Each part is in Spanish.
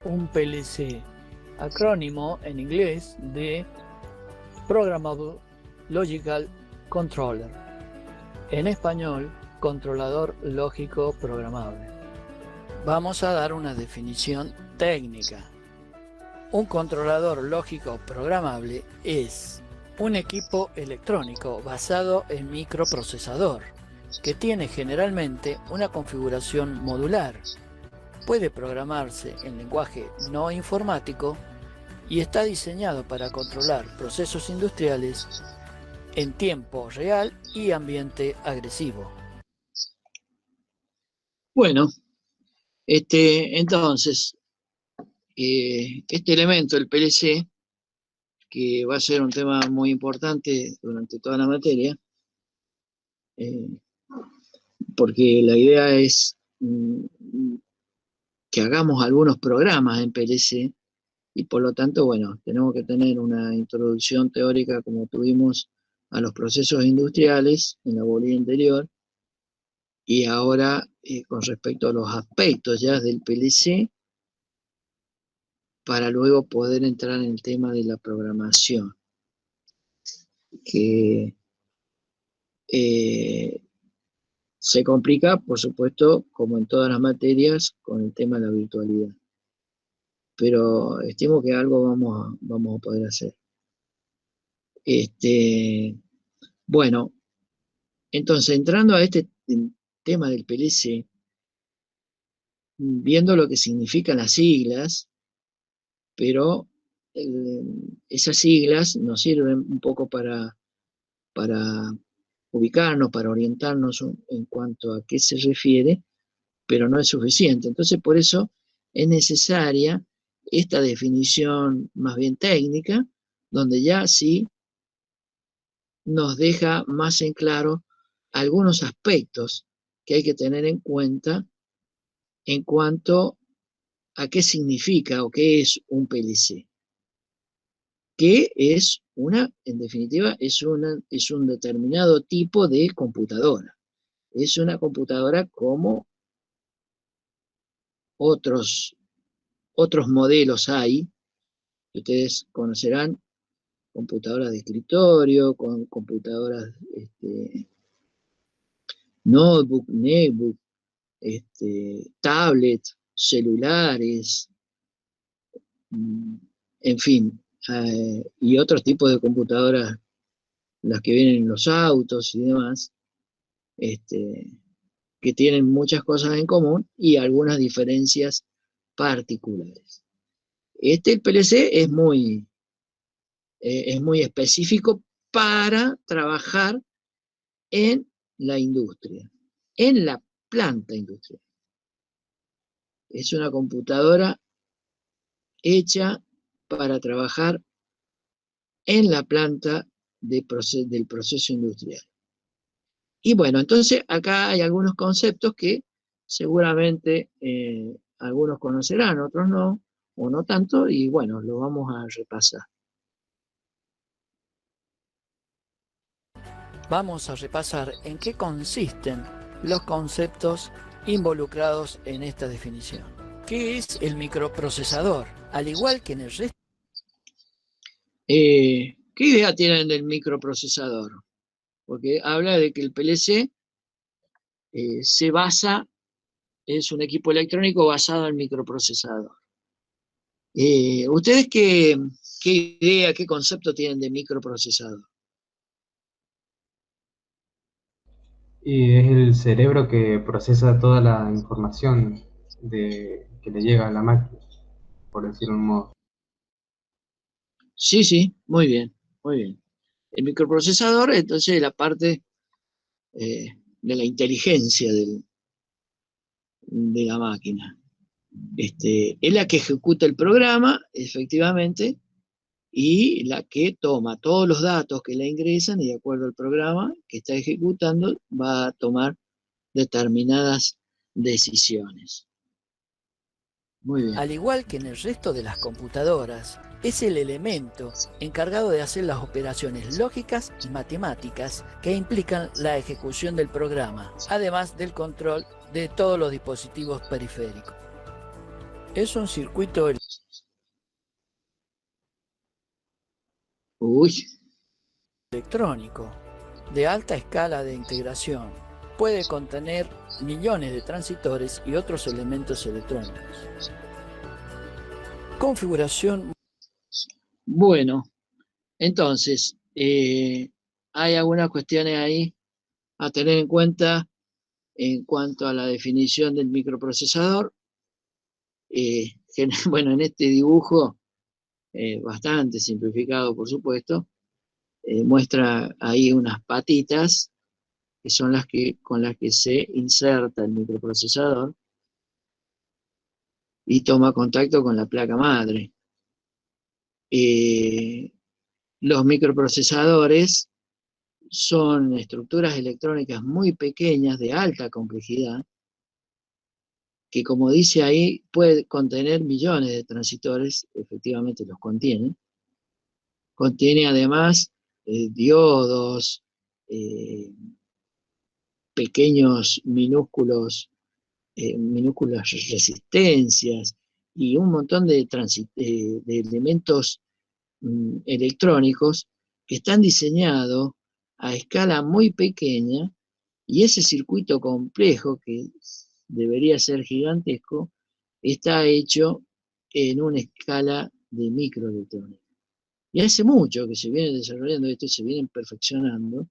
un PLC? Acrónimo en inglés de Programmable Logical Controller. En español, controlador lógico programable. Vamos a dar una definición técnica. Un controlador lógico programable es un equipo electrónico basado en microprocesador, que tiene generalmente una configuración modular. Puede programarse en lenguaje no informático y está diseñado para controlar procesos industriales en tiempo real y ambiente agresivo. Bueno, entonces, este elemento, el PLC, que va a ser un tema muy importante durante toda la materia, porque la idea es que hagamos algunos programas en PLC, y por lo tanto, bueno, tenemos que tener una introducción teórica como tuvimos a los procesos industriales en la bolilla anterior, y ahora con respecto a los aspectos ya del PLC, para luego poder entrar en el tema de la programación, que se complica, por supuesto, como en todas las materias, con el tema de la virtualidad. Pero estimo que algo vamos a poder hacer. Bueno, entonces, entrando a este tema del PLC, viendo lo que significan las siglas, pero esas siglas nos sirven un poco para ubicarnos, para orientarnos en cuanto a qué se refiere, pero no es suficiente. Entonces, por eso es necesaria esta definición más bien técnica, donde ya sí nos deja más en claro algunos aspectos que hay que tener en cuenta en cuanto a qué significa o qué es un PLC. Que es en definitiva, es un determinado tipo de computadora. Es una computadora como otros modelos hay, que ustedes conocerán, computadoras de escritorio, con computadoras notebook, netbook, tablet, celulares, en fin, y otros tipos de computadoras, las que vienen en los autos y demás, que tienen muchas cosas en común y algunas diferencias particulares. El PLC es muy específico para trabajar en la industria, en la planta industrial. Es una computadora hecha para trabajar en la planta del proceso industrial. Y bueno, entonces acá hay algunos conceptos que seguramente algunos conocerán, otros no, o no tanto, y bueno, lo vamos a repasar. Vamos a repasar en qué consisten los conceptos involucrados en esta definición. ¿Qué es el microprocesador? Al igual que en el resto. ¿Qué idea tienen del microprocesador? Porque habla de que el PLC se basa, es un equipo electrónico basado en microprocesador. ¿Ustedes qué idea, qué concepto tienen de microprocesador? Y es el cerebro que procesa toda la información que le llega a la máquina, por decirlo de un modo. Sí, muy bien, muy bien. El microprocesador, entonces, es la parte de la inteligencia de la máquina. Es la que ejecuta el programa, efectivamente, y la que toma todos los datos que le ingresan y de acuerdo al programa que está ejecutando va a tomar determinadas decisiones. Muy bien. Al igual que en el resto de las computadoras, es el elemento encargado de hacer las operaciones lógicas y matemáticas que implican la ejecución del programa, además del control de todos los dispositivos periféricos. Es un circuito Uy, electrónico de alta escala de integración. Puede contener millones de transistores y otros elementos electrónicos. Configuración. bueno, entonces, hay algunas cuestiones ahí a tener en cuenta en cuanto a la definición del microprocesador. Bueno, en este dibujo, bastante simplificado, por supuesto, muestra ahí unas patitas que son con las que se inserta el microprocesador y toma contacto con la placa madre. Los microprocesadores son estructuras electrónicas muy pequeñas de alta complejidad que, como dice ahí, puede contener millones de transistores, efectivamente los contiene. Contiene además diodos, eh, pequeños minúsculas resistencias y un montón de elementos electrónicos que están diseñados a escala muy pequeña, y ese circuito complejo, que debería ser gigantesco, está hecho en una escala de microelectrónica. Y hace mucho que se viene desarrollando esto y se vienen perfeccionando,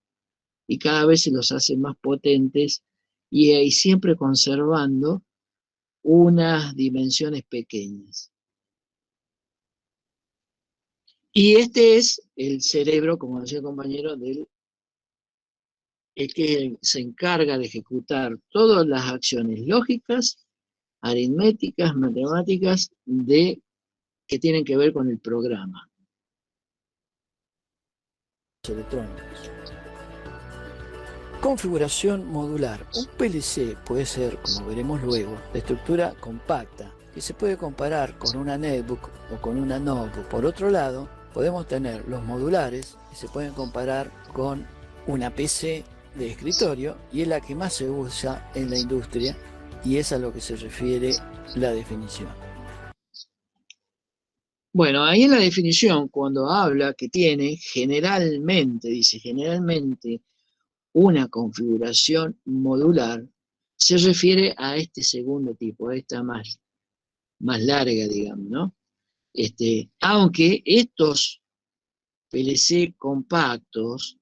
y cada vez se los hace más potentes y siempre conservando unas dimensiones pequeñas. Y este es el cerebro, como decía el compañero, el que se encarga de ejecutar todas las acciones lógicas, aritméticas, matemáticas, que tienen que ver con el programa. Electrónicos. Configuración modular. Un PLC puede ser, como veremos luego, de estructura compacta, que se puede comparar con una netbook o con una notebook. Por otro lado, podemos tener los modulares, que se pueden comparar con una PC de escritorio, y es la que más se usa en la industria, y es a lo que se refiere la definición. Bueno, ahí en la definición, cuando habla que tiene generalmente, dice generalmente, una configuración modular, se refiere a este segundo tipo, a esta más larga, digamos, ¿no? Aunque estos PLC compactos,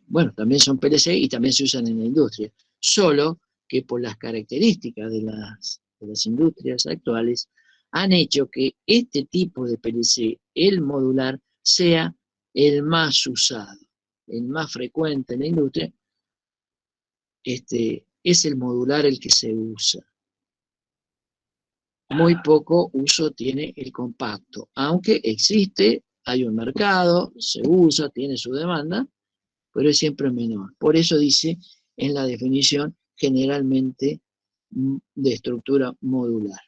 bueno, también son PLC y también se usan en la industria, solo que por las características de las industrias actuales, han hecho que este tipo de PLC, el modular, sea el más usado, el más frecuente en la industria. Es el modular el que se usa. Muy poco uso tiene el compacto, aunque existe, hay un mercado, se usa, tiene su demanda, pero es siempre menor. Por eso dice en la definición generalmente de estructura modular.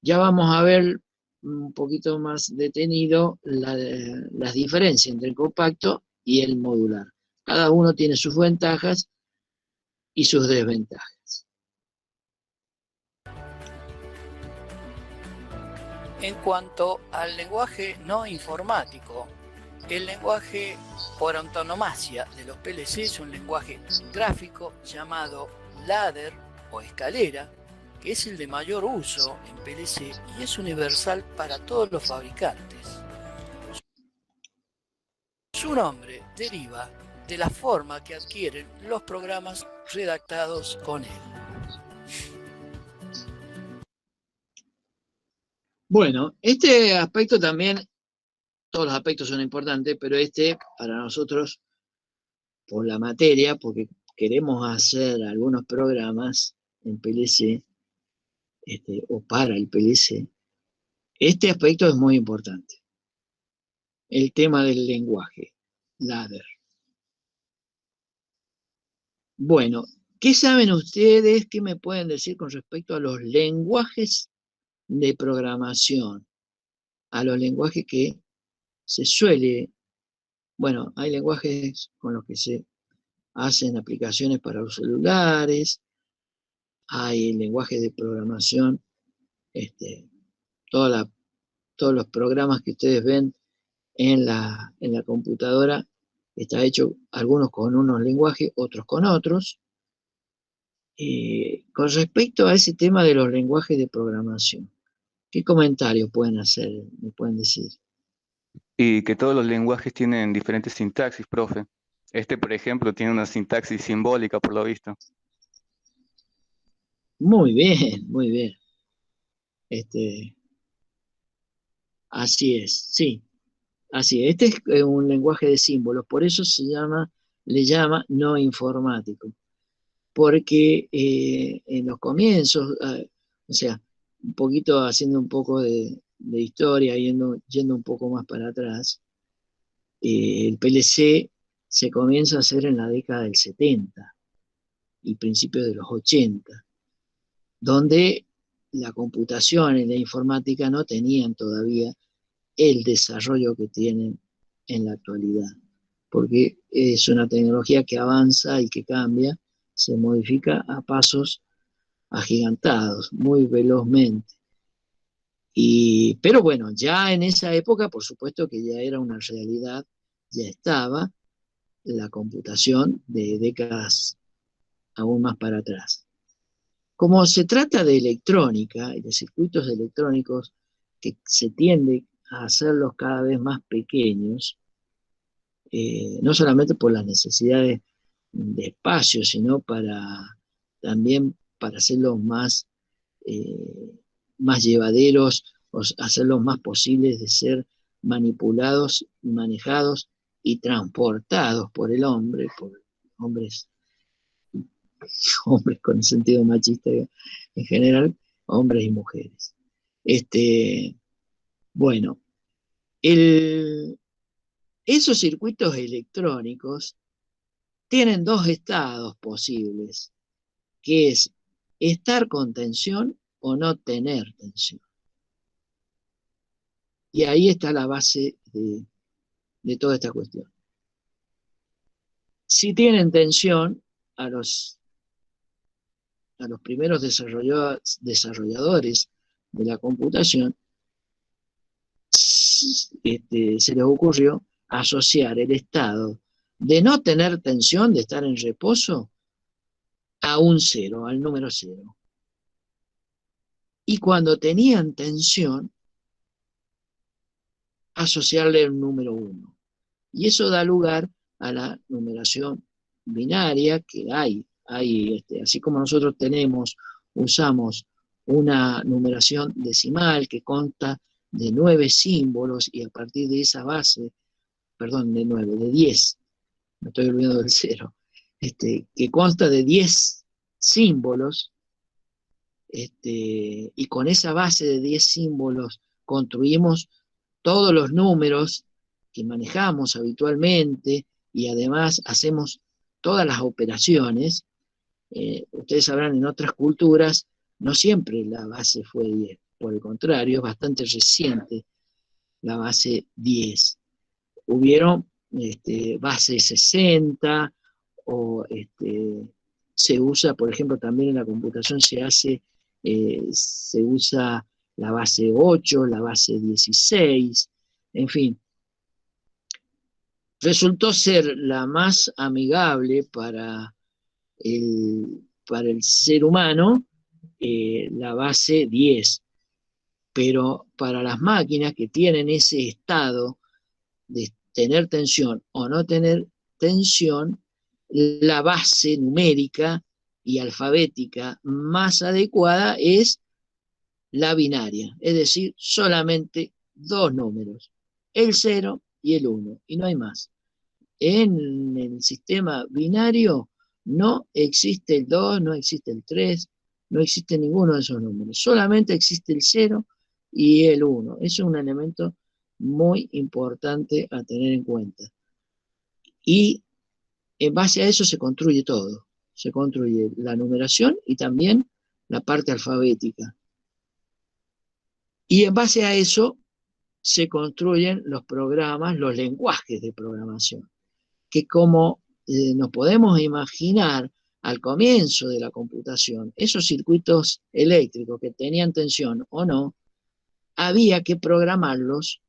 Ya vamos a ver un poquito más detenido las diferencias entre el compacto y el modular. Cada uno tiene sus ventajas y sus desventajas. En cuanto al lenguaje no informático, el lenguaje por antonomasia de los PLC es un lenguaje gráfico llamado ladder o escalera, que es el de mayor uso en PLC y es universal para todos los fabricantes. Su nombre deriva de la forma que adquieren los programas redactados con él. Bueno, este aspecto también, todos los aspectos son importantes, pero para nosotros, por la materia, porque queremos hacer algunos programas en PLC, o para el PLC, este aspecto es muy importante. El tema del lenguaje, ladder. Bueno, ¿qué saben ustedes? ¿Qué me pueden decir con respecto a los lenguajes de programación? A los lenguajes que se suele, bueno, hay lenguajes con los que se hacen aplicaciones para los celulares, hay lenguajes de programación, todos los programas que ustedes ven en la computadora está hecho algunos con unos lenguajes, otros con otros. Con respecto a ese tema de los lenguajes de programación, ¿qué comentarios pueden hacer? ¿Me pueden decir? Y que todos los lenguajes tienen diferentes sintaxis, profe. Este, por ejemplo, tiene una sintaxis simbólica, por lo visto. Muy bien, muy bien. Este, así es, sí, así es. Este es un lenguaje de símbolos, por eso le llama no informático, porque en los comienzos, o sea, un poquito haciendo un poco de historia, yendo un poco más para atrás, el PLC se comienza a hacer en la década del 70 y principios de los 80, donde la computación y la informática no tenían todavía el desarrollo que tienen en la actualidad, porque es una tecnología que avanza y que cambia, se modifica a pasos agigantados, muy velozmente. Pero bueno, ya en esa época, por supuesto que ya era una realidad, ya estaba la computación de décadas aún más para atrás. Como se trata de electrónica y de circuitos electrónicos que se tiende a hacerlos cada vez más pequeños, no solamente por las necesidades de espacio, sino también para hacerlos más llevaderos, o hacerlos más posibles de ser manipulados, manejados y transportados por el hombre, por hombres, hombres con sentido machista en general, hombres y mujeres. Bueno, esos circuitos electrónicos tienen dos estados posibles, que es estar con tensión o no tener tensión. Y ahí está la base de toda esta cuestión. Si tienen tensión, a los primeros desarrolladores de la computación, se les ocurrió asociar el estado de no tener tensión, de estar en reposo, a un cero, al número cero. Y cuando tenían tensión, asociarle un número 1. Y eso da lugar a la numeración binaria que hay así como nosotros usamos una numeración decimal que consta de 9 símbolos y a partir de esa base, perdón, de 10, me estoy olvidando del 0, que consta de 10 símbolos, y con esa base de 10 símbolos construimos todos los números que manejamos habitualmente y además hacemos todas las operaciones. Ustedes sabrán, en otras culturas no siempre la base fue 10, por el contrario, es bastante reciente la base 10. Hubieron base 60, o se usa, por ejemplo, también en la computación se usa la base 8, la base 16, en fin. Resultó ser la más amigable para el ser humano, la base 10. Pero para las máquinas que tienen ese estado de tener tensión o no tener tensión, la base numérica y alfabética más adecuada es la binaria, es decir, solamente dos números, el 0 y el 1, y no hay más. En el sistema binario no existe el 2, no existe el 3, no existe ninguno de esos números, solamente existe el 0 y el 1. Eso es un elemento muy importante a tener en cuenta. Y en base a eso se construye todo. Se construye la numeración y también la parte alfabética. Y en base a eso se construyen los programas, los lenguajes de programación, que como nos podemos imaginar al comienzo de la computación, esos circuitos eléctricos que tenían tensión o no, había que programarlos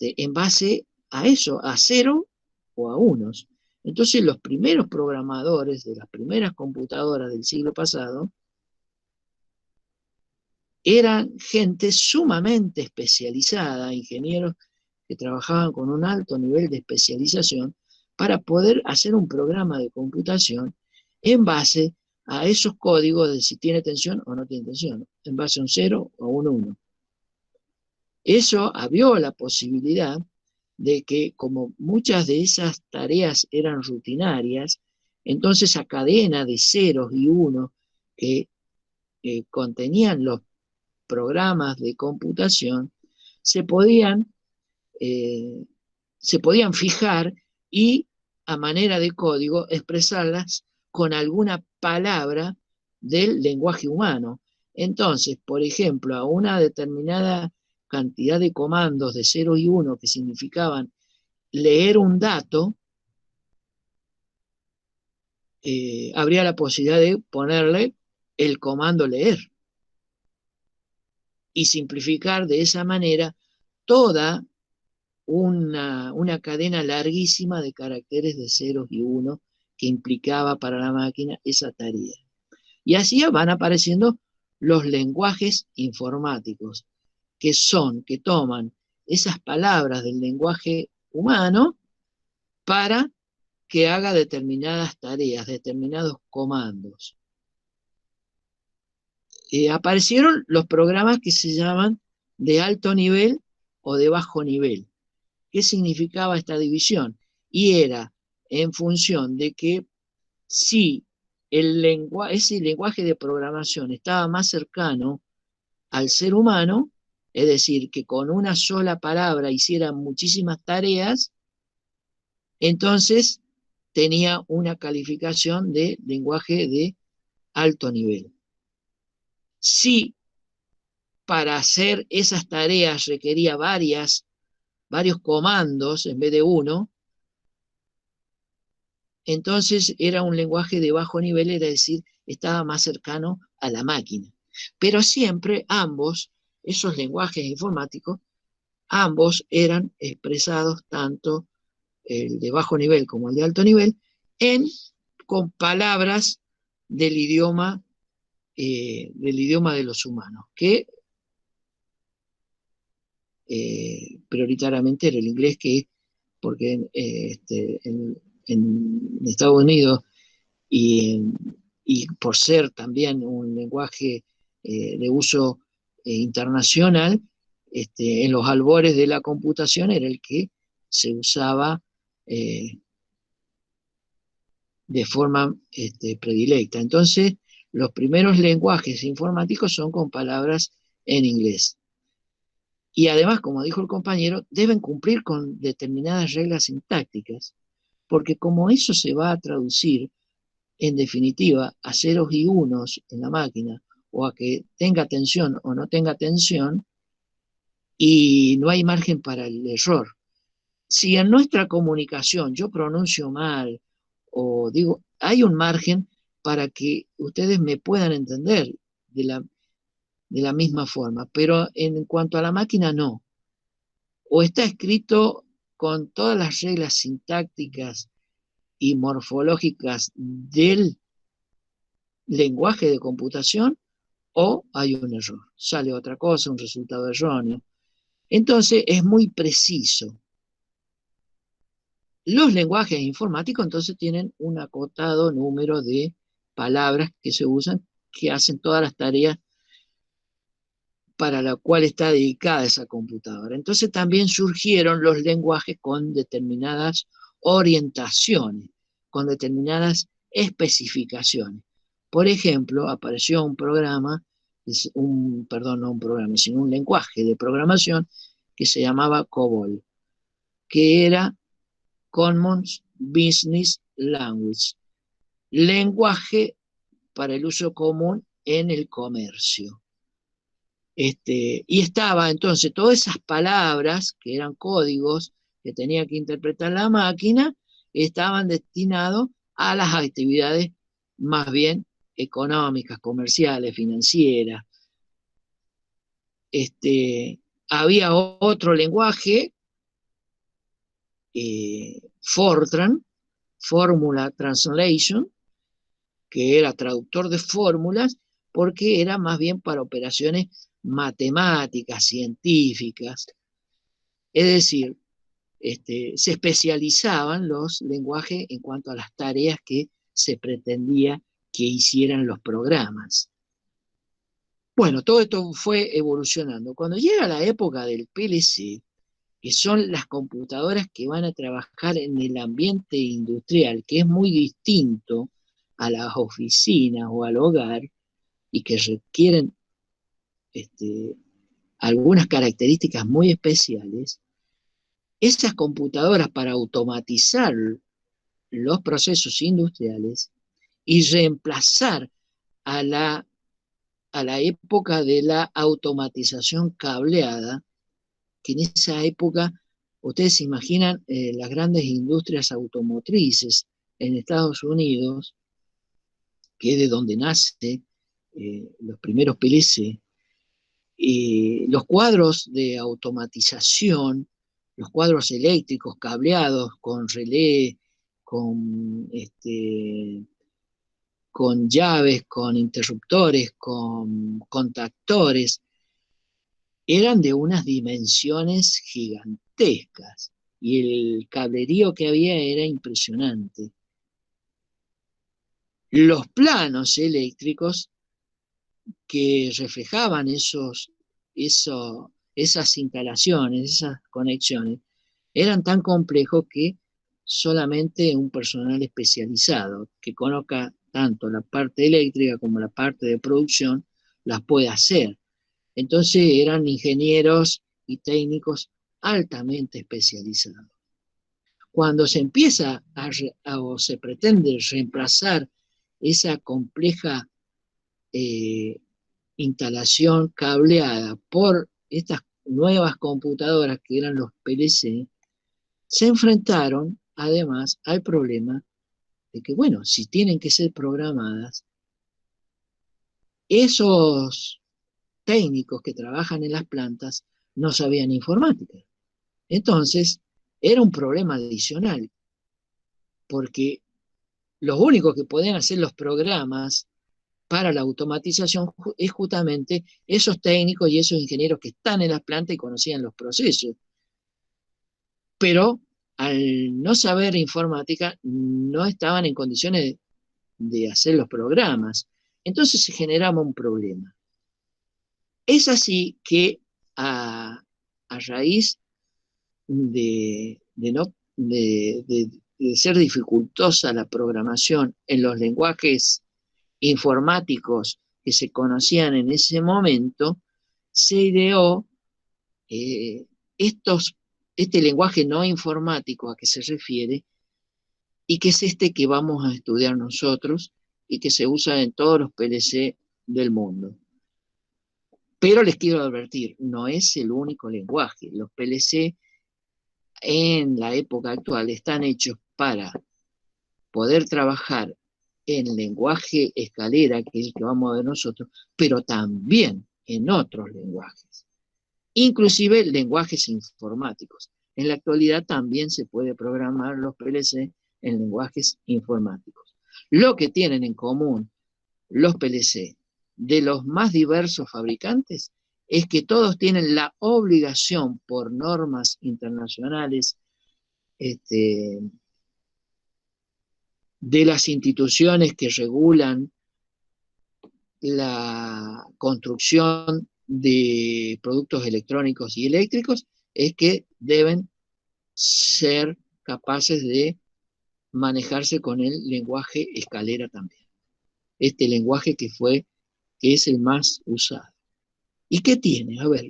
en base a eso, a 0 o a unos. Entonces los primeros programadores de las primeras computadoras del siglo pasado eran gente sumamente especializada, ingenieros que trabajaban con un alto nivel de especialización para poder hacer un programa de computación en base a esos códigos de si tiene tensión o no tiene tensión, en base a un 0 o un 1. Eso abrió la posibilidad de que, como muchas de esas tareas eran rutinarias, entonces esa cadena de ceros y unos que contenían los programas de computación se podían fijar y a manera de código expresarlas con alguna palabra del lenguaje humano. Entonces, por ejemplo, a una determinada cantidad de comandos de 0 y 1 que significaban leer un dato, habría la posibilidad de ponerle el comando leer y simplificar de esa manera toda una cadena larguísima de caracteres de ceros y unos que implicaba para la máquina esa tarea. Y así van apareciendo los lenguajes informáticos, que toman esas palabras del lenguaje humano para que haga determinadas tareas, determinados comandos. Aparecieron los programas que se llaman de alto nivel o de bajo nivel. ¿Qué significaba esta división? Y era en función de que si ese lenguaje de programación estaba más cercano al ser humano, es decir, que con una sola palabra hiciera muchísimas tareas, entonces tenía una calificación de lenguaje de alto nivel. Si para hacer esas tareas requería varios comandos en vez de uno, entonces era un lenguaje de bajo nivel, es decir, estaba más cercano a la máquina. Pero siempre esos lenguajes informáticos, ambos eran expresados, tanto el de bajo nivel como el de alto nivel, con palabras del idioma de los humanos, que prioritariamente era el inglés, porque en Estados Unidos y por ser también un lenguaje de uso internacional, en los albores de la computación era el que se usaba de forma predilecta. Entonces, los primeros lenguajes informáticos son con palabras en inglés. Y además, como dijo el compañero, deben cumplir con determinadas reglas sintácticas, porque como eso se va a traducir, en definitiva, a ceros y unos en la máquina, o a que tenga tensión o no tenga tensión, y no hay margen para el error. Si en nuestra comunicación yo pronuncio mal, o digo, hay un margen para que ustedes me puedan entender de la misma forma, pero en cuanto a la máquina, no. O está escrito con todas las reglas sintácticas y morfológicas del lenguaje de computación, o hay un error, sale otra cosa, un resultado erróneo. Entonces es muy preciso. Los lenguajes informáticos entonces tienen un acotado número de palabras que se usan, que hacen todas las tareas para la cual está dedicada esa computadora. Entonces también surgieron los lenguajes con determinadas orientaciones, con determinadas especificaciones. Por ejemplo, apareció un lenguaje de programación que se llamaba COBOL, que era Common Business Language, lenguaje para el uso común en el comercio. Y estaba entonces todas esas palabras que eran códigos que tenía que interpretar la máquina, estaban destinados a las actividades más bien económicas, comerciales, financieras. Había otro lenguaje Fortran, Formula Translation, que era traductor de fórmulas, porque era más bien para operaciones matemáticas, científicas. Es decir, se especializaban los lenguajes en cuanto a las tareas que se pretendía que hicieran los programas. Bueno, todo esto fue evolucionando. Cuando llega la época del PLC, que son las computadoras que van a trabajar en el ambiente industrial, que es muy distinto a las oficinas o al hogar, y que requieren algunas características muy especiales, esas computadoras para automatizar los procesos industriales y reemplazar a la época de la automatización cableada, que en esa época, ustedes se imaginan las grandes industrias automotrices en Estados Unidos, que es de donde nace los primeros PLC, los cuadros de automatización, los cuadros eléctricos cableados con relé, con llaves, con interruptores, con contactores, eran de unas dimensiones gigantescas y el cablerío que había era impresionante. Los planos eléctricos que reflejaban esas instalaciones, esas conexiones, eran tan complejos que solamente un personal especializado que conozca tanto la parte eléctrica como la parte de producción las puede hacer. Entonces eran ingenieros y técnicos altamente especializados. Cuando se empieza o se pretende reemplazar esa compleja instalación cableada por estas nuevas computadoras que eran los PLC, se enfrentaron además al problema de que, bueno, si tienen que ser programadas, esos técnicos que trabajan en las plantas no sabían informática. Entonces, era un problema adicional, porque los únicos que podían hacer los programas para la automatización es justamente esos técnicos y esos ingenieros que están en las plantas y conocían los procesos. Pero al no saber informática, no estaban en condiciones de hacer los programas. Entonces se generaba un problema. Es así que a raíz de ser dificultosa la programación en los lenguajes informáticos que se conocían en ese momento, se ideó este lenguaje no informático a que se refiere, y que es este que vamos a estudiar nosotros y que se usa en todos los PLC del mundo. Pero les quiero advertir, no es el único lenguaje. Los PLC en la época actual están hechos para poder trabajar en lenguaje escalera, que es el que vamos a ver nosotros, pero también en otros lenguajes, inclusive lenguajes informáticos. En la actualidad también se puede programar los PLC en lenguajes informáticos. Lo que tienen en común los PLC de los más diversos fabricantes es que todos tienen la obligación por normas internacionales de las instituciones que regulan la construcción de productos electrónicos y eléctricos, es que deben ser capaces de manejarse con el lenguaje escalera también. Este lenguaje que es el más usado. ¿Y qué tiene? A ver,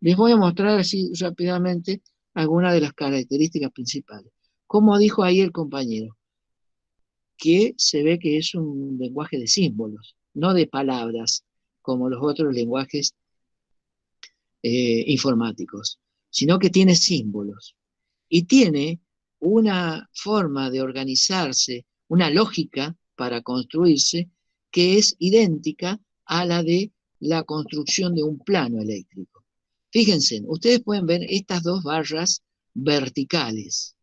les voy a mostrar así rápidamente algunas de las características principales. Como dijo ahí el compañero, que se ve que es un lenguaje de símbolos, no de palabras, como los otros lenguajes informáticos, sino que tiene símbolos. Y tiene una forma de organizarse, una lógica para construirse, que es idéntica a la de la construcción de un plano eléctrico. Fíjense, ustedes pueden ver estas dos barras verticales.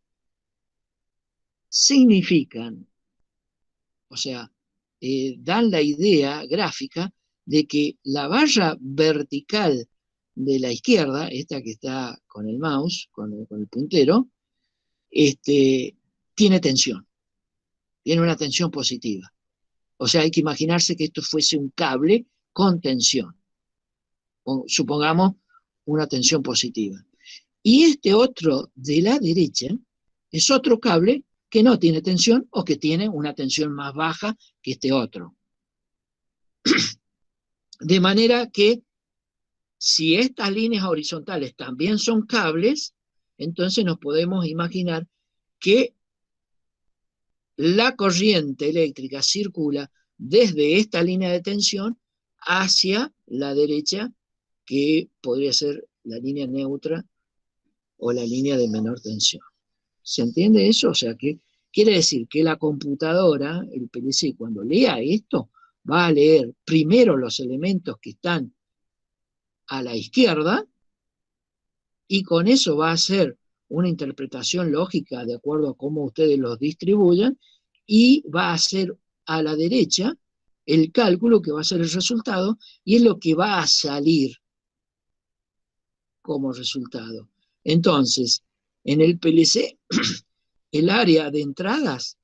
Significan, o sea, dan la idea gráfica de que la barra vertical de la izquierda, esta que está con el mouse, con el puntero, tiene tensión, tiene una tensión positiva. O sea, hay que imaginarse que esto fuese un cable con tensión. O, supongamos una tensión positiva. Y este otro de la derecha es otro cable que no tiene tensión o que tiene una tensión más baja que este otro. De manera que si estas líneas horizontales también son cables, entonces nos podemos imaginar que la corriente eléctrica circula desde esta línea de tensión hacia la derecha, que podría ser la línea neutra o la línea de menor tensión. ¿Se entiende eso? O sea, que quiere decir que la computadora, el PLC, cuando lea esto, va a leer primero los elementos que están a la izquierda y con eso va a hacer una interpretación lógica de acuerdo a cómo ustedes los distribuyan y va a hacer a la derecha el cálculo que va a ser el resultado y es lo que va a salir como resultado. Entonces, en el PLC, el área de entradas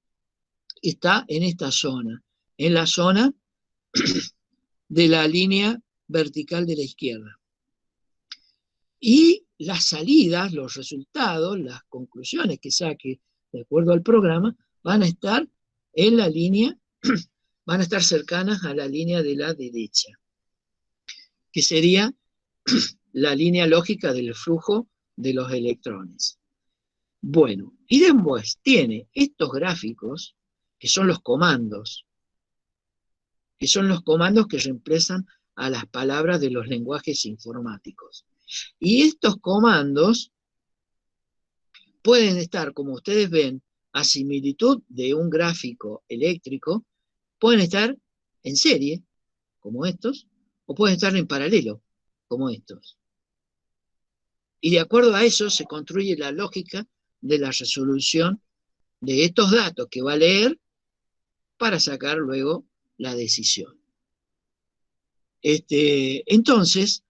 está en esta zona, en la zona de la línea vertical de la izquierda. Y las salidas, los resultados, las conclusiones que saque de acuerdo al programa, van a estar en la línea, van a estar cercanas a la línea de la derecha, que sería la línea lógica del flujo de los electrones. Bueno, y después tiene estos gráficos, que son los comandos, que reemplazan a las palabras de los lenguajes informáticos. Y estos comandos pueden estar, como ustedes ven, a similitud de un gráfico eléctrico, pueden estar en serie, como estos, o pueden estar en paralelo, como estos. Y de acuerdo a eso se construye la lógica de la resolución de estos datos que va a leer para sacar luego la decisión. Entonces,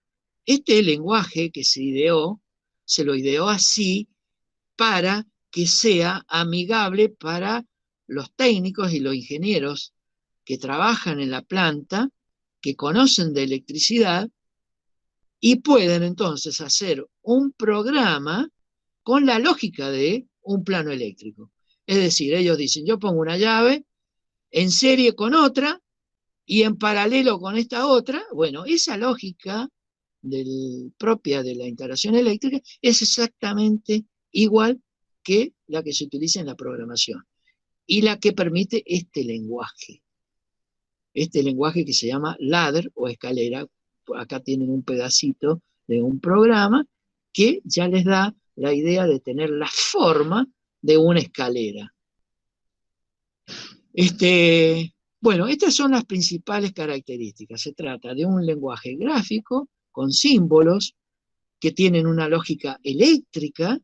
este lenguaje que se lo ideó así para que sea amigable para los técnicos y los ingenieros que trabajan en la planta, que conocen de electricidad y pueden entonces hacer un programa con la lógica de un plano eléctrico. Es decir, ellos dicen, yo pongo una llave en serie con otra y en paralelo con esta otra. Bueno, esa lógica propia de la integración eléctrica es exactamente igual que la que se utiliza en la programación y la que permite este lenguaje que se llama ladder o escalera. Acá tienen un pedacito de un programa que ya les da la idea de tener la forma de una escalera. Bueno, estas son las principales características. Se trata de un lenguaje gráfico con símbolos que tienen una lógica eléctrica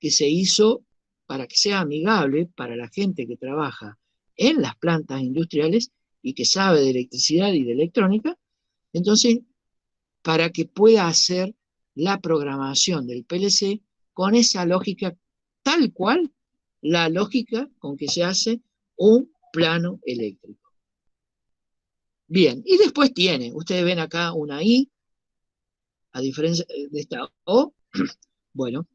que se hizo para que sea amigable para la gente que trabaja en las plantas industriales y que sabe de electricidad y de electrónica. Entonces, para que pueda hacer la programación del PLC con esa lógica tal cual la lógica con que se hace un plano eléctrico. Bien, y después tiene, ustedes ven acá una I, a diferencia de esta O. Bueno,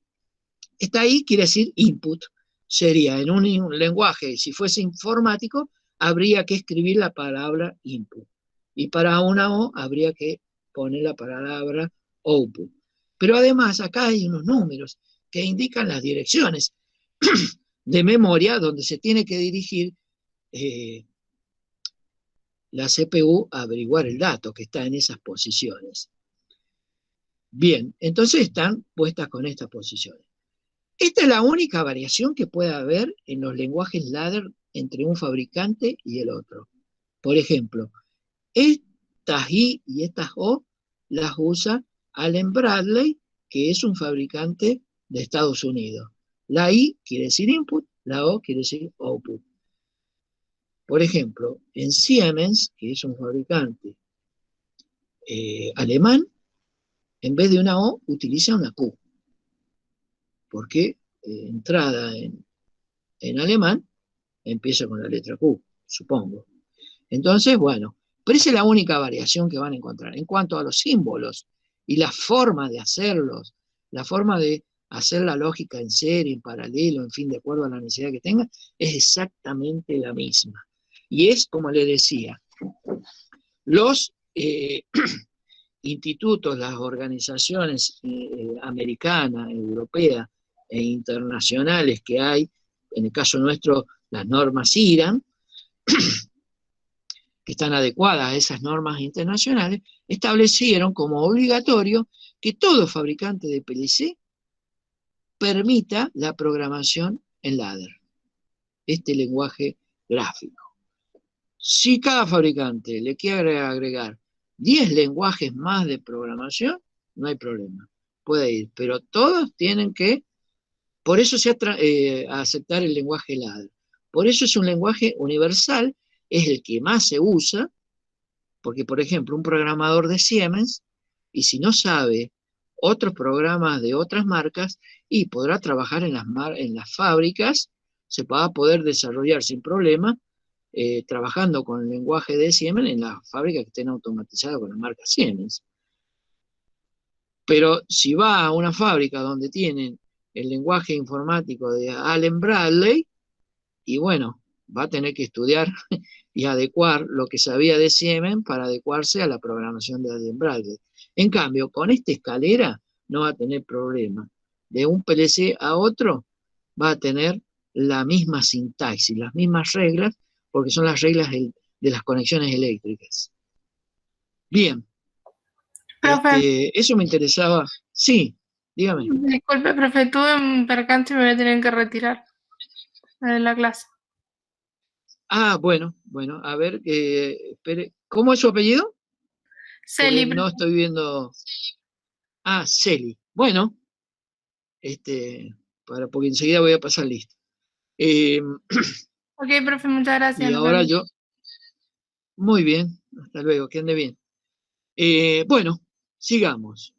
esta I quiere decir input. Sería en un lenguaje, si fuese informático, habría que escribir la palabra input. Y para una O habría que poner la palabra output. Pero además acá hay unos números que indican las direcciones de memoria donde se tiene que dirigir la CPU a averiguar el dato que está en esas posiciones. Bien, entonces están puestas con estas posiciones. Esta es la única variación que puede haber en los lenguajes ladder entre un fabricante y el otro. Por ejemplo, estas I y estas O las usa Allen Bradley, que es un fabricante de Estados Unidos. La I quiere decir input, la O quiere decir output. Por ejemplo, en Siemens, que es un fabricante alemán, en vez de una O utiliza una Q, porque entrada en alemán empieza con la letra Q, supongo. Entonces, bueno, pero esa es la única variación que van a encontrar. En cuanto a los símbolos y la forma de hacerlos, la forma de hacer la lógica en serie, en paralelo, en fin, de acuerdo a la necesidad que tenga, es exactamente la misma. Y es, como le decía, los institutos, las organizaciones americanas, europeas e internacionales que hay, en el caso nuestro, las normas IRAN, que están adecuadas a esas normas internacionales, establecieron como obligatorio que todo fabricante de PLC permita la programación en ladder, este lenguaje gráfico. Si cada fabricante le quiere agregar 10 lenguajes más de programación, no hay problema, puede ir, pero todos tienen que, por eso aceptar el lenguaje ladder. Por eso es un lenguaje universal, es el que más se usa, porque por ejemplo un programador de Siemens, y si no sabe otros programas de otras marcas, y podrá trabajar en las fábricas, se va a poder desarrollar sin problema, trabajando con el lenguaje de Siemens en las fábricas que estén automatizadas con la marca Siemens. Pero si va a una fábrica donde tienen el lenguaje informático de Allen Bradley, y bueno, va a tener que estudiar y adecuar lo que sabía de Siemens para adecuarse a la programación de Allen Bradley. En cambio, con esta escalera no va a tener problema. De un PLC a otro va a tener la misma sintaxis, las mismas reglas, porque son las reglas de las conexiones eléctricas. Bien. Profe, Eso me interesaba. Sí, dígame. disculpe, profe, tuve un percance y me voy a tener que retirar de la clase. Ah, bueno, a ver, espere. ¿Cómo es su apellido? Celi, Porque no estoy viendo. Ah, Celi. Bueno, porque enseguida voy a pasar lista. ok, profe, muchas gracias. Y Nos ahora vemos. yo. Muy bien, hasta luego, que ande bien. Bueno, sigamos.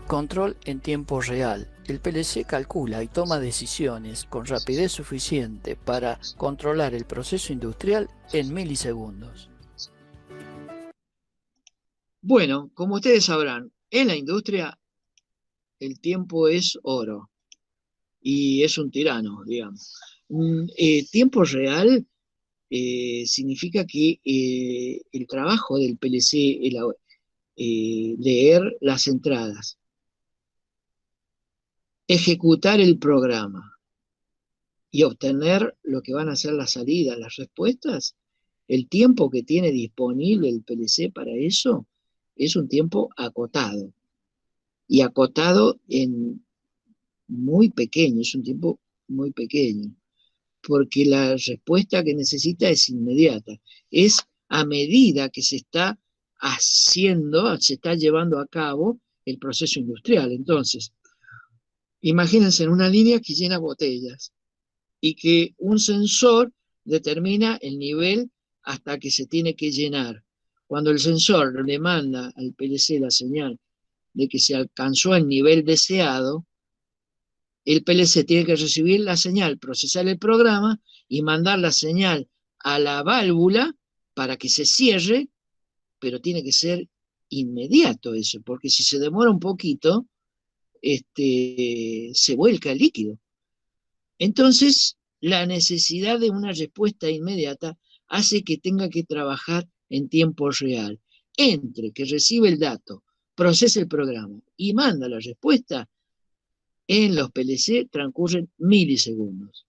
Control en tiempo real. El PLC calcula y toma decisiones con rapidez suficiente para controlar el proceso industrial en milisegundos. Bueno, como ustedes sabrán, en la industria el tiempo es oro y es un tirano, digamos. Tiempo real significa que el trabajo del PLC es leer las entradas, ejecutar el programa y obtener lo que van a ser las salidas, las respuestas. El tiempo que tiene disponible el PLC para eso es un tiempo acotado. Y acotado en muy pequeño, es un tiempo muy pequeño, porque la respuesta que necesita es inmediata. Es a medida que se está haciendo, se está llevando a cabo el proceso industrial. Entonces, imagínense en una línea que llena botellas y que un sensor determina el nivel hasta que se tiene que llenar. Cuando el sensor le manda al PLC la señal de que se alcanzó el nivel deseado, el PLC tiene que recibir la señal, procesar el programa y mandar la señal a la válvula para que se cierre, pero tiene que ser inmediato eso, porque si se demora un poquito, se vuelca el líquido. Entonces, la necesidad de una respuesta inmediata hace que tenga que trabajar en tiempo real. Entre que recibe el dato, procesa el programa y manda la respuesta, en los PLC transcurren milisegundos.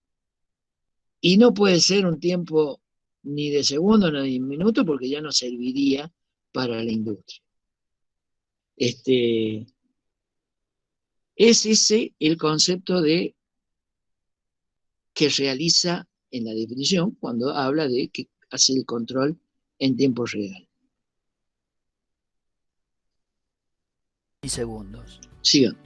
Y no puede ser un tiempo ni de segundo ni de minuto porque ya no serviría para la industria. Es ese el concepto de que realiza en la definición cuando habla de que hace el control en tiempo real. milisegundos. Sigan.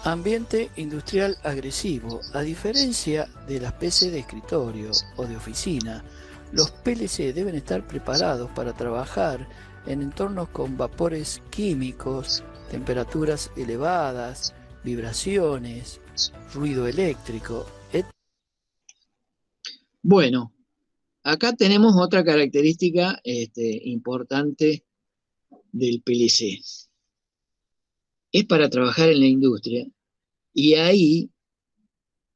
Ambiente industrial agresivo. A diferencia de las PC de escritorio o de oficina, los PLC deben estar preparados para trabajar en entornos con vapores químicos, temperaturas elevadas, vibraciones, ruido eléctrico, etc. Bueno, acá tenemos otra característica importante del PLC. Es para trabajar en la industria y ahí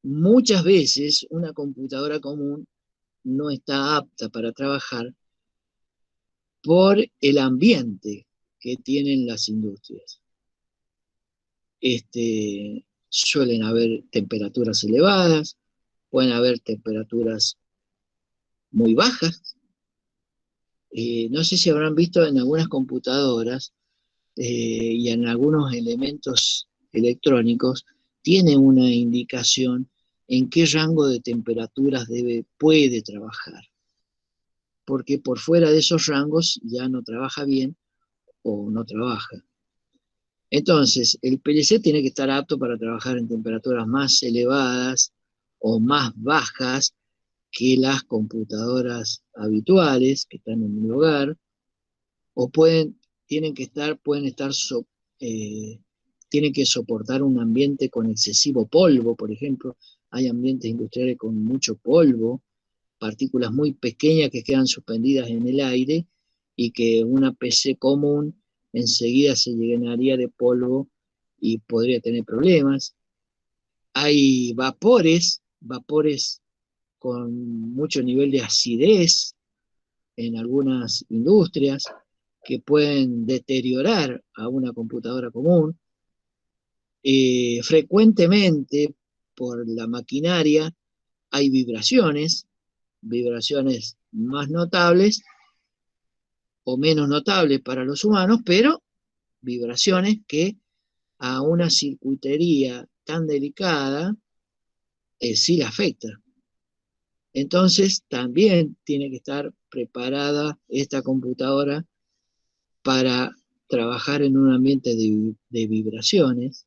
muchas veces una computadora común no está apta para trabajar por el ambiente que tienen las industrias. Suelen haber temperaturas elevadas, pueden haber temperaturas muy bajas. No sé si habrán visto en algunas computadoras y en algunos elementos electrónicos, tiene una indicación en qué rango de temperaturas puede trabajar. Porque por fuera de esos rangos ya no trabaja bien o no trabaja. Entonces, el PLC tiene que estar apto para trabajar en temperaturas más elevadas o más bajas que las computadoras habituales que están en el hogar, o tienen que soportar un ambiente con excesivo polvo, por ejemplo. Hay ambientes industriales con mucho polvo, partículas muy pequeñas que quedan suspendidas en el aire y que una PC común enseguida se llenaría de polvo y podría tener problemas. Hay vapores con mucho nivel de acidez en algunas industrias que pueden deteriorar a una computadora común. Frecuentemente por la maquinaria hay vibraciones más notables o menos notables para los humanos, pero vibraciones que a una circuitería tan delicada sí la afecta. Entonces también tiene que estar preparada esta computadora para trabajar en un ambiente de vibraciones.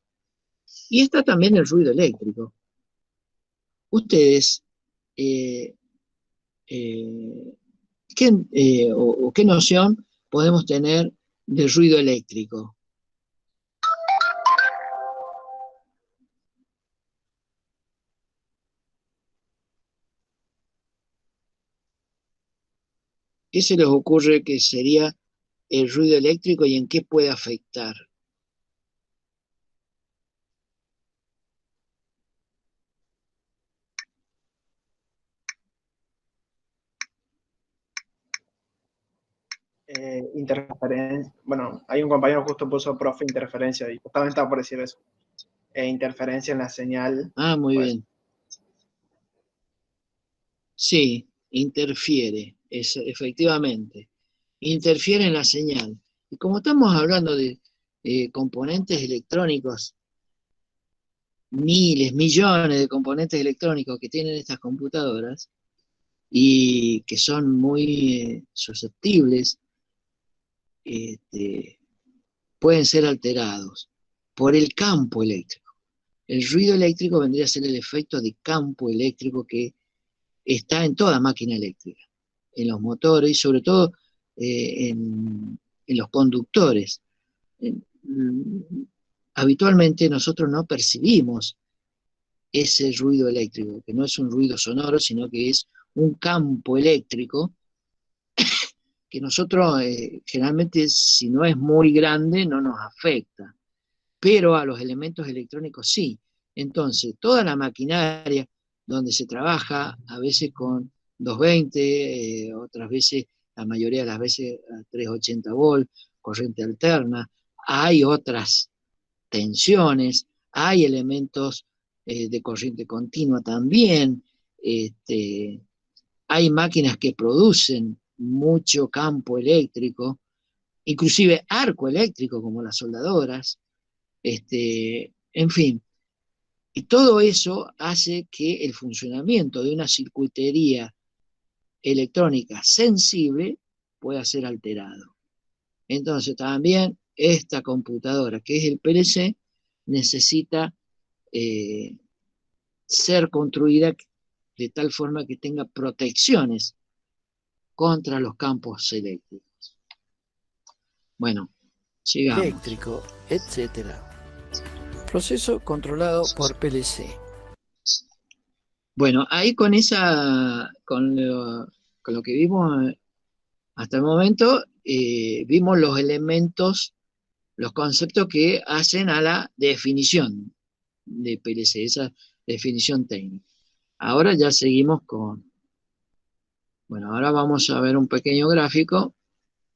Y está también el ruido eléctrico. Ustedes, ¿qué noción podemos tener de ruido eléctrico? ¿Qué se les ocurre que sería el ruido eléctrico y en qué puede afectar? Interferencia. Bueno, hay un compañero justo puso profe interferencia y justamente estaba por decir eso. Interferencia en la señal. Ah, muy pues. bien. Sí, interfiere, efectivamente. Interfiere en la señal. Y como estamos hablando de componentes electrónicos, miles, millones de componentes electrónicos que tienen estas computadoras y que son muy susceptibles, pueden ser alterados por el campo eléctrico. El ruido eléctrico vendría a ser el efecto de campo eléctrico que está en toda máquina eléctrica, en los motores y sobre todo en los conductores. Habitualmente nosotros no percibimos ese ruido eléctrico, que no es un ruido sonoro, sino que es un campo eléctrico que nosotros generalmente, si no es muy grande, no nos afecta, pero a los elementos electrónicos sí. Entonces, toda la maquinaria donde se trabaja, a veces con 220, otras veces, la mayoría de las veces, a 380 volt, corriente alterna, hay otras tensiones, hay elementos de corriente continua también, hay máquinas que producen mucho campo eléctrico, inclusive arco eléctrico como las soldadoras, en fin. Y todo eso hace que el funcionamiento de una circuitería electrónica sensible pueda ser alterado. Entonces también esta computadora, que es el PLC, necesita ser construida de tal forma que tenga protecciones contra los campos eléctricos. Bueno, sigamos. Eléctrico, etc. Proceso controlado por PLC. Bueno, ahí con lo que vimos hasta el momento, vimos los elementos, los conceptos que hacen a la definición de PLC, esa definición técnica. Ahora ya seguimos bueno, ahora vamos a ver un pequeño gráfico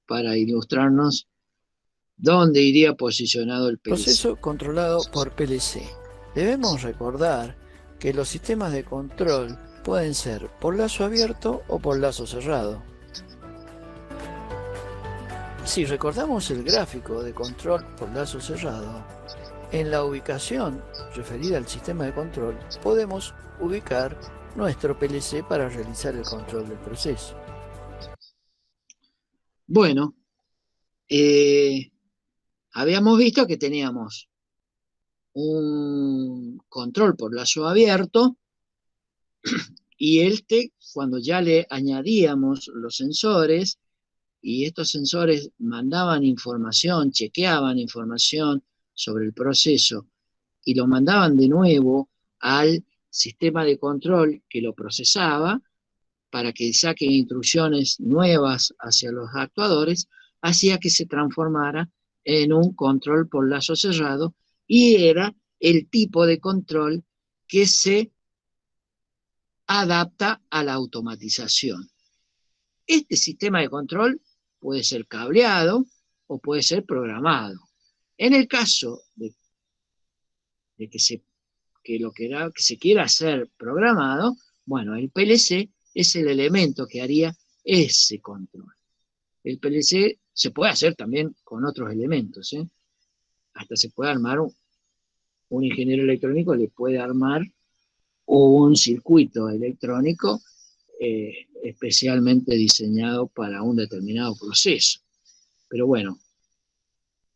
para ilustrarnos dónde iría posicionado el PLC. Proceso controlado por PLC. Debemos recordar que los sistemas de control pueden ser por lazo abierto o por lazo cerrado. Si recordamos el gráfico de control por lazo cerrado, en la ubicación referida al sistema de control podemos ubicar nuestro PLC para realizar el control del proceso. Bueno, habíamos visto que teníamos un control por lazo abierto y cuando ya le añadíamos los sensores y estos sensores mandaban información, chequeaban información sobre el proceso y lo mandaban de nuevo al sistema de control que lo procesaba para que saque instrucciones nuevas hacia los actuadores, hacía que se transformara en un control por lazo cerrado y era el tipo de control que se adapta a la automatización. Este sistema de control puede ser cableado o puede ser programado. En el caso de que se quiera hacer programado, bueno, el PLC es el elemento que haría ese control. El PLC se puede hacer también con otros elementos, ¿eh? Hasta se puede armar, un ingeniero electrónico le puede armar un circuito electrónico especialmente diseñado para un determinado proceso. Pero bueno,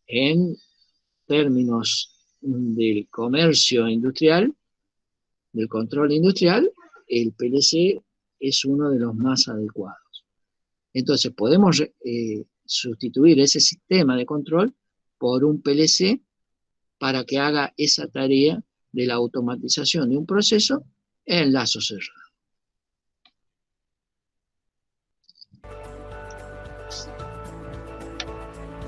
en términos del comercio industrial, del control industrial, el PLC es uno de los más adecuados. Entonces podemos sustituir ese sistema de control por un PLC para que haga esa tarea de la automatización de un proceso en lazo cerrado.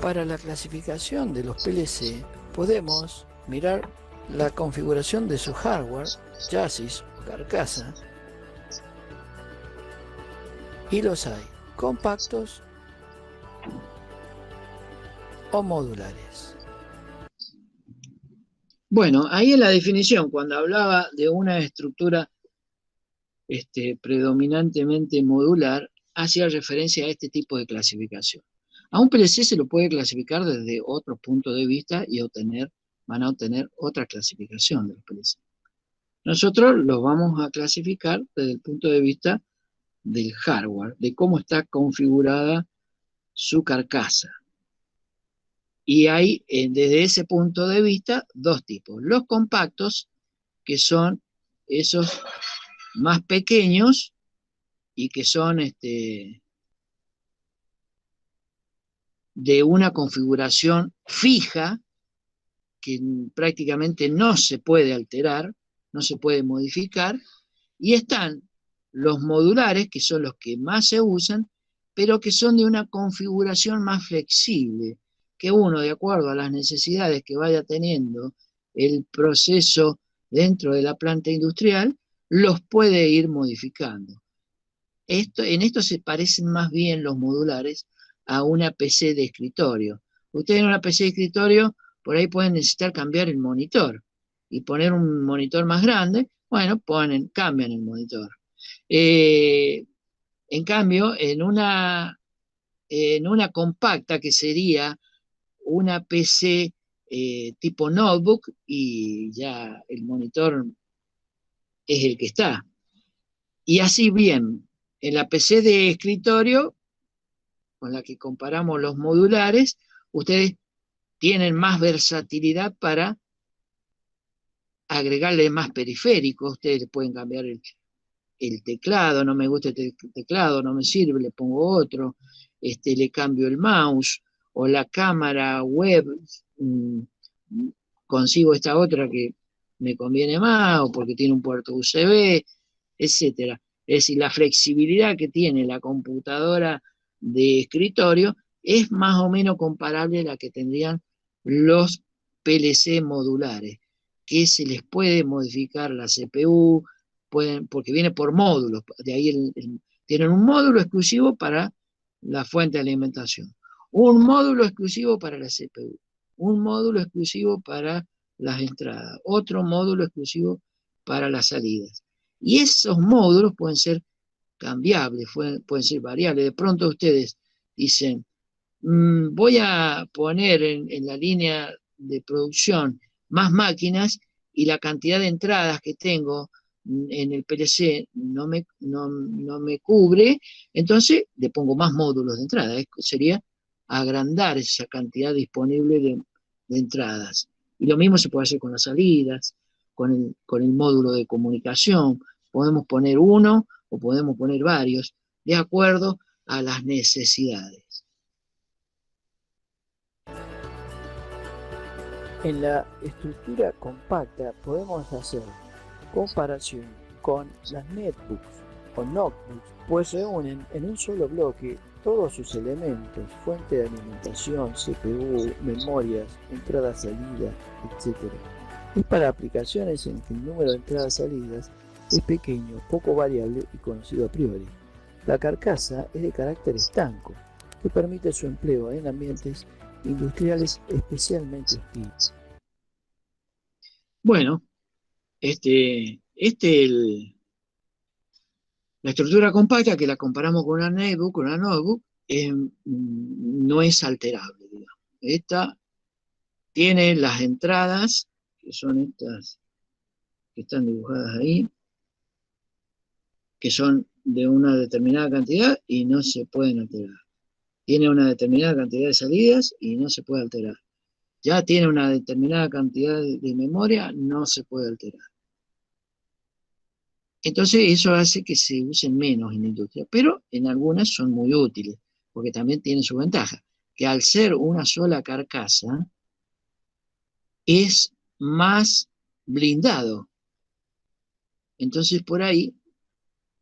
Para la clasificación de los PLC podemos mirar la configuración de su hardware, chasis o carcasa, y los hay compactos o modulares. Bueno, ahí en la definición, cuando hablaba de una estructura predominantemente modular, hacía referencia a este tipo de clasificación. A un PLC se lo puede clasificar desde otro punto de vista y van a obtener otra clasificación del PLC. Nosotros los vamos a clasificar desde el punto de vista del hardware, de cómo está configurada su carcasa. Y hay, desde ese punto de vista, dos tipos. Los compactos, que son esos más pequeños y que son de una configuración fija, que prácticamente no se puede alterar, no se puede modificar, y están los modulares, que son los que más se usan, pero que son de una configuración más flexible, que uno, de acuerdo a las necesidades que vaya teniendo el proceso dentro de la planta industrial, los puede ir modificando. En esto se parecen más bien los modulares a una PC de escritorio. Ustedes en una PC de escritorio, por ahí pueden necesitar cambiar el monitor y poner un monitor más grande. Bueno, cambian el monitor. En cambio, en una compacta, que sería una PC tipo notebook, y ya el monitor es el que está. Y así bien, en la PC de escritorio, con la que comparamos los modulares, ustedes tienen más versatilidad para agregarle más periféricos. Ustedes le pueden cambiar el teclado, no me gusta este teclado, no me sirve, le pongo otro, le cambio el mouse, o la cámara web, consigo esta otra que me conviene más, o porque tiene un puerto USB, etcétera. Es decir, la flexibilidad que tiene la computadora de escritorio es más o menos comparable a la que tendrían los PLC modulares, que se les puede modificar la CPU, porque viene por módulos, de ahí tienen un módulo exclusivo para la fuente de alimentación, un módulo exclusivo para la CPU, un módulo exclusivo para las entradas, otro módulo exclusivo para las salidas. Y esos módulos pueden ser cambiables, pueden ser variables. De pronto ustedes dicen, voy a poner en la línea de producción más máquinas y la cantidad de entradas que tengo en el PLC no me cubre, entonces le pongo más módulos de entrada. Sería agrandar esa cantidad disponible de entradas. Y lo mismo se puede hacer con las salidas, con el módulo de comunicación. Podemos poner uno o podemos poner varios, de acuerdo a las necesidades. En la estructura compacta podemos hacer comparación con las netbooks o notebooks, pues reúnen en un solo bloque todos sus elementos, fuente de alimentación, CPU, memorias, entradas, salidas, etc. Es para aplicaciones en que el número de entradas-salidas es pequeño, poco variable y conocido a priori. La carcasa es de carácter estanco, que permite su empleo en ambientes industriales especialmente hostiles. Bueno, la estructura compacta, que la comparamos con una netbook, no es alterable, digamos. Esta tiene las entradas, que son estas que están dibujadas ahí, que son de una determinada cantidad y no se pueden alterar. Tiene una determinada cantidad de salidas y no se puede alterar. Ya tiene una determinada cantidad de memoria, no se puede alterar. Entonces eso hace que se usen menos en la industria, pero en algunas son muy útiles, porque también tienen su ventaja, que al ser una sola carcasa, es más blindado. Entonces por ahí,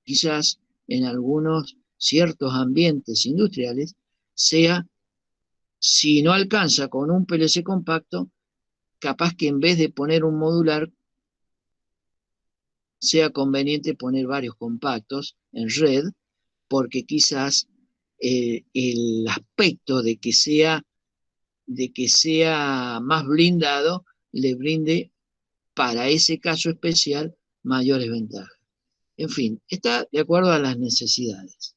quizás en algunos ciertos ambientes industriales, sea, si no alcanza con un PLC compacto, capaz que en vez de poner un modular, sea conveniente poner varios compactos en red, porque quizás el aspecto de que sea más blindado le brinde para ese caso especial mayores ventajas. En fin, está de acuerdo a las necesidades.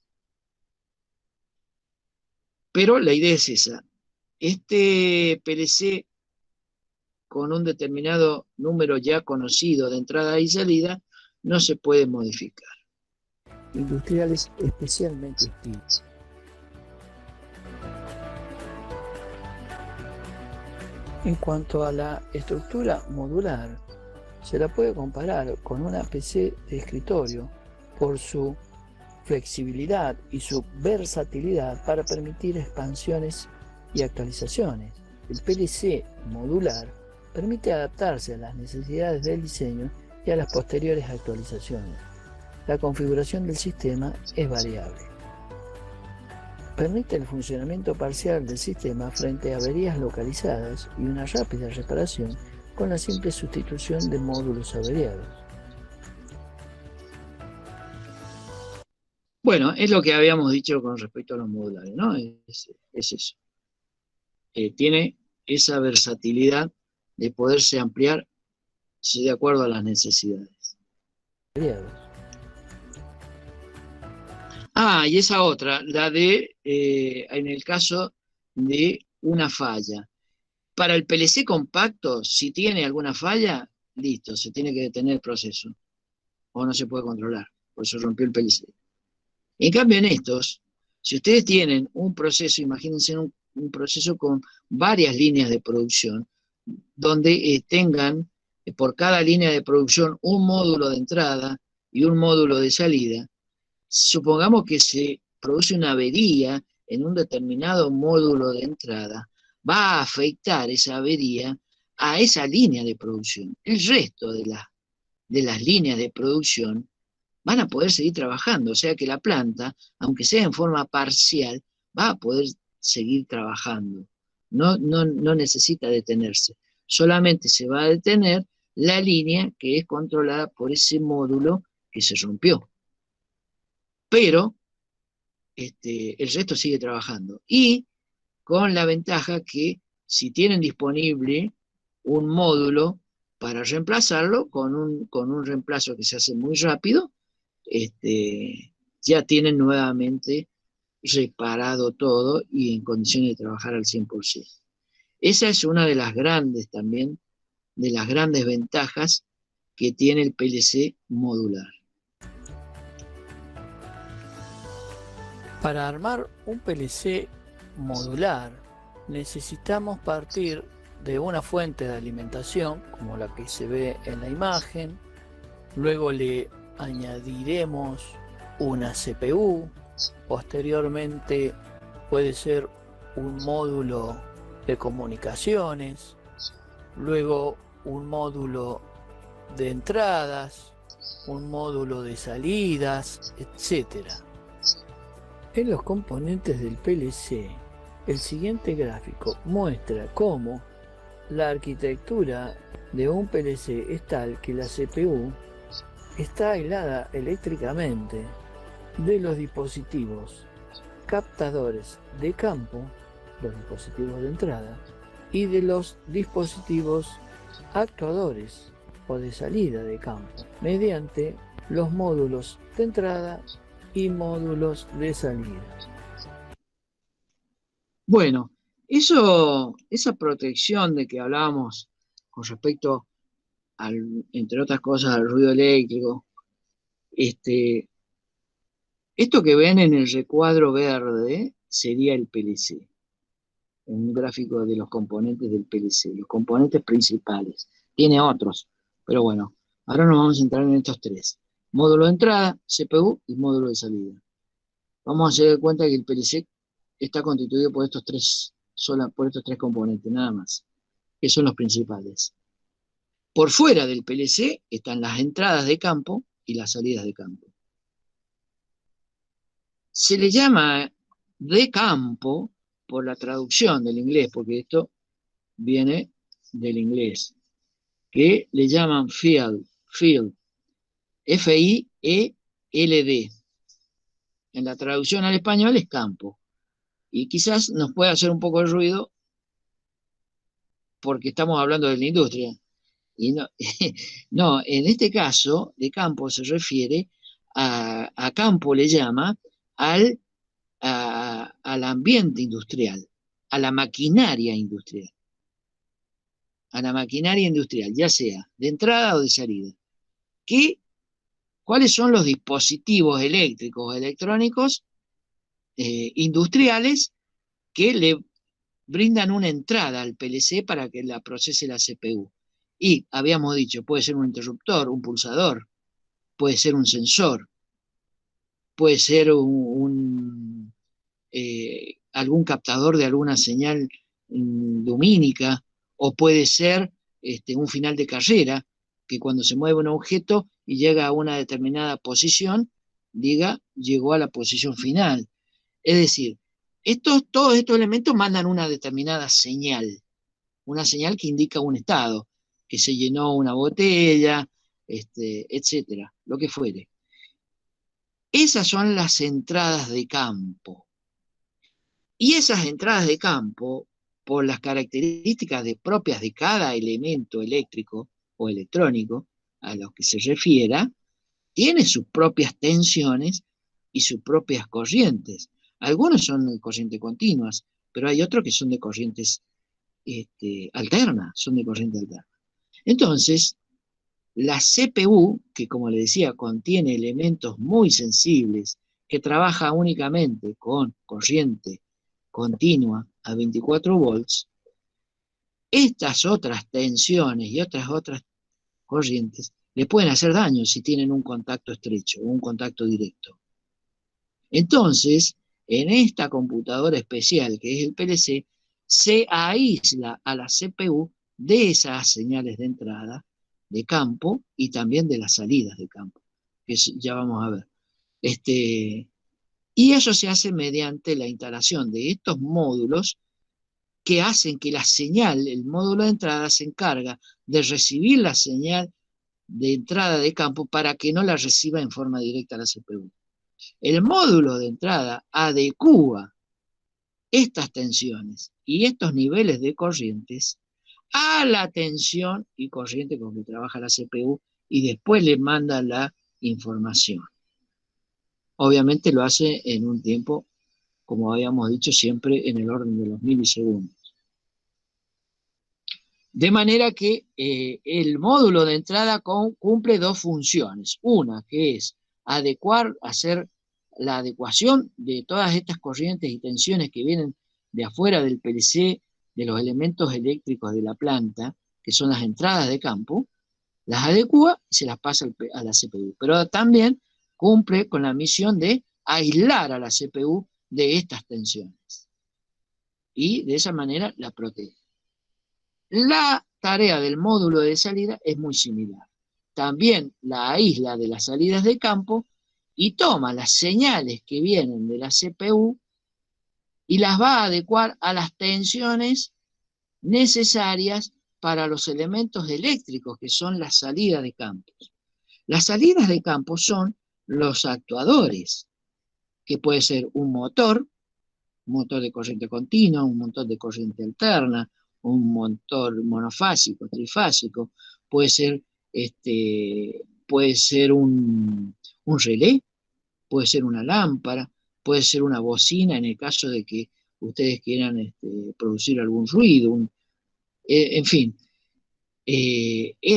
Pero la idea es esa. Este PLC con un determinado número ya conocido de entrada y salida no se puede modificar. Industriales especialmente hostiles. En cuanto a la estructura modular, se la puede comparar con una PC de escritorio por su flexibilidad y su versatilidad para permitir expansiones y actualizaciones. El PLC modular permite adaptarse a las necesidades del diseño y a las posteriores actualizaciones. La configuración del sistema es variable. Permite el funcionamiento parcial del sistema frente a averías localizadas y una rápida reparación con la simple sustitución de módulos averiados. Bueno, es lo que habíamos dicho con respecto a los modulares, ¿no? Es eso. Tiene esa versatilidad de poderse ampliar de acuerdo a las necesidades. Y esa otra, la de, en el caso de una falla. Para el PLC compacto, si tiene alguna falla, listo, se tiene que detener el proceso. O no se puede controlar, por eso rompió el PLC. En cambio, en estos, si ustedes tienen un proceso, imagínense un proceso con varias líneas de producción, donde tengan por cada línea de producción un módulo de entrada y un módulo de salida. Supongamos que se produce una avería en un determinado módulo de entrada, va a afectar esa avería a esa línea de producción. El resto de las líneas de producción van a poder seguir trabajando, o sea que la planta, aunque sea en forma parcial, va a poder seguir trabajando. No necesita detenerse. Solamente se va a detener la línea que es controlada por ese módulo que se rompió. Pero el resto sigue trabajando. Y con la ventaja que si tienen disponible un módulo para reemplazarlo, con un reemplazo que se hace muy rápido, ya tienen nuevamente reparado todo y en condiciones de trabajar al 100%. Esa es una de las grandes también, de las grandes ventajas que tiene el PLC modular. Para armar un PLC modular necesitamos partir de una fuente de alimentación como la que se ve en la imagen, luego le añadiremos una CPU, posteriormente puede ser un módulo de comunicaciones, luego un módulo de entradas, un módulo de salidas, etc. En los componentes del PLC, el siguiente gráfico muestra cómo la arquitectura de un PLC es tal que la CPU está aislada eléctricamente de los dispositivos captadores de campo, los dispositivos de entrada, y de los dispositivos actuadores o de salida de campo, mediante los módulos de entrada y módulos de salida. Bueno, esa protección de que hablábamos con respecto entre otras cosas, al ruido eléctrico, esto que ven en el recuadro verde sería el PLC, un gráfico de los componentes del PLC, los componentes principales. Tiene otros, pero bueno, ahora nos vamos a centrar en estos tres: módulo de entrada, CPU y módulo de salida. Vamos a hacer de cuenta que el PLC está constituido por estos tres componentes, nada más, que son los principales. Por fuera del PLC están las entradas de campo y las salidas de campo. Se le llama de campo por la traducción del inglés, porque esto viene del inglés, que le llaman field, F-I-E-L-D. En la traducción al español es campo. Y quizás nos pueda hacer un poco de ruido porque estamos hablando de la industria. Y no, no, en este caso, de campo se refiere a campo, le llama al ambiente industrial, a la maquinaria industrial. A la maquinaria industrial, ya sea de entrada o de salida. ¿Cuáles son los dispositivos eléctricos o electrónicos industriales que le brindan una entrada al PLC para que la procese la CPU? Y habíamos dicho, puede ser un interruptor, un pulsador, puede ser un sensor, puede ser algún captador de alguna señal lumínica, o puede ser un final de carrera, que cuando se mueve un objeto y llega a una determinada posición, diga, llegó a la posición final. Es decir, todos estos elementos mandan una determinada señal, una señal que indica un estado, que se llenó una botella, etcétera, lo que fuere. Esas son las entradas de campo. Y esas entradas de campo, por las características propias de cada elemento eléctrico o electrónico a los que se refiera, tiene sus propias tensiones y sus propias corrientes. Algunos son de corriente continuas, pero hay otros que son de corrientes alternas, son de corriente alterna. Entonces, la CPU, que como le decía, contiene elementos muy sensibles, que trabaja únicamente con corriente continua, a 24 volts, estas otras tensiones y otras corrientes le pueden hacer daño si tienen un contacto estrecho o un contacto directo. Entonces, en esta computadora especial que es el PLC, se aísla a la CPU de esas señales de entrada de campo y también de las salidas de campo, que ya vamos a ver. Y eso se hace mediante la instalación de estos módulos que hacen que la señal, el módulo de entrada se encarga de recibir la señal de entrada de campo para que no la reciba en forma directa a la CPU. El módulo de entrada adecúa estas tensiones y estos niveles de corrientes a la tensión y corriente con que trabaja la CPU y después le manda la información. Obviamente lo hace en un tiempo, como habíamos dicho, siempre en el orden de los milisegundos. De manera que el módulo de entrada cumple dos funciones. Una que es hacer la adecuación de todas estas corrientes y tensiones que vienen de afuera del PLC, de los elementos eléctricos de la planta, que son las entradas de campo, las adecua y se las pasa a la CPU. Pero también cumple con la misión de aislar a la CPU de estas tensiones. Y de esa manera la protege. La tarea del módulo de salida es muy similar. También la aísla de las salidas de campo y toma las señales que vienen de la CPU y las va a adecuar a las tensiones necesarias para los elementos eléctricos, que son las salidas de campo. Las salidas de campo son los actuadores, que puede ser un motor de corriente continua, un motor de corriente alterna, un motor monofásico, trifásico, puede ser un relé, puede ser una lámpara, puede ser una bocina en el caso de que ustedes quieran producir algún ruido, en fin.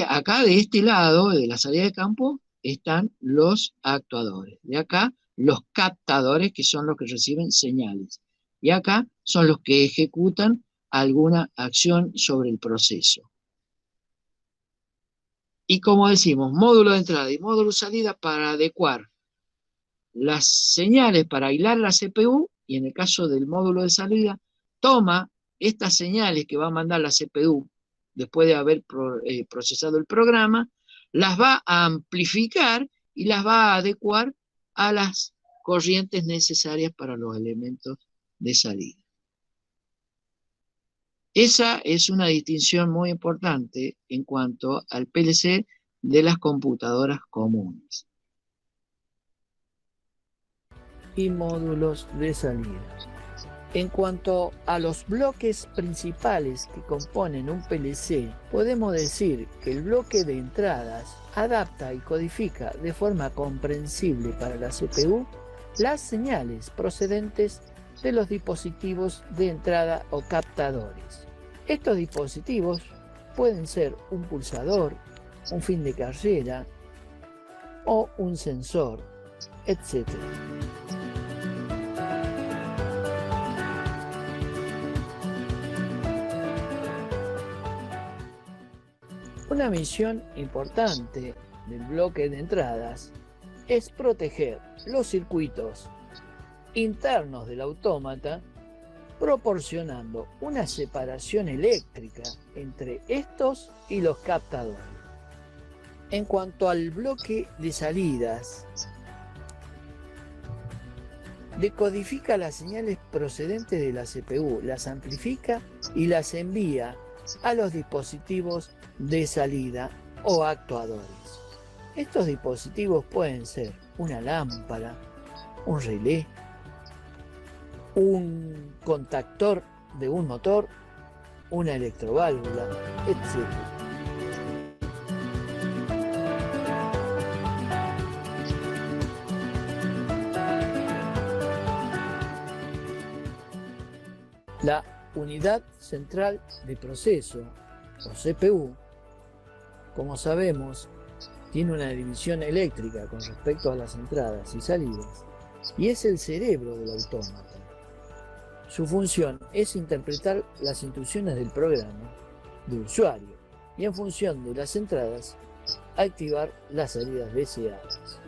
Acá de este lado, de la salida de campo, están los actuadores. De acá, los captadores, que son los que reciben señales. Y acá son los que ejecutan alguna acción sobre el proceso. Y como decimos, módulo de entrada y módulo de salida para adecuar las señales para aislar la CPU, y en el caso del módulo de salida, toma estas señales que va a mandar la CPU después de haber procesado el programa, las va a amplificar y las va a adecuar a las corrientes necesarias para los elementos de salida. Esa es una distinción muy importante en cuanto al PLC de las computadoras comunes. Y módulos de salida. En cuanto a los bloques principales que componen un PLC, podemos decir que el bloque de entradas adapta y codifica de forma comprensible para la CPU las señales procedentes de los dispositivos de entrada o captadores. Estos dispositivos pueden ser un pulsador, un fin de carrera o un sensor, etc. Una misión importante del bloque de entradas es proteger los circuitos internos del autómata, proporcionando una separación eléctrica entre estos y los captadores. En cuanto al bloque de salidas, decodifica las señales procedentes de la CPU, las amplifica y las envía a los dispositivos de salida o actuadores. Estos dispositivos pueden ser una lámpara, un relé, un contactor de un motor, una electroválvula, etc. La unidad central de proceso, o CPU, como sabemos, tiene una división eléctrica con respecto a las entradas y salidas, y es el cerebro del autómata. Su función es interpretar las instrucciones del programa del usuario y en función de las entradas activar las salidas deseadas.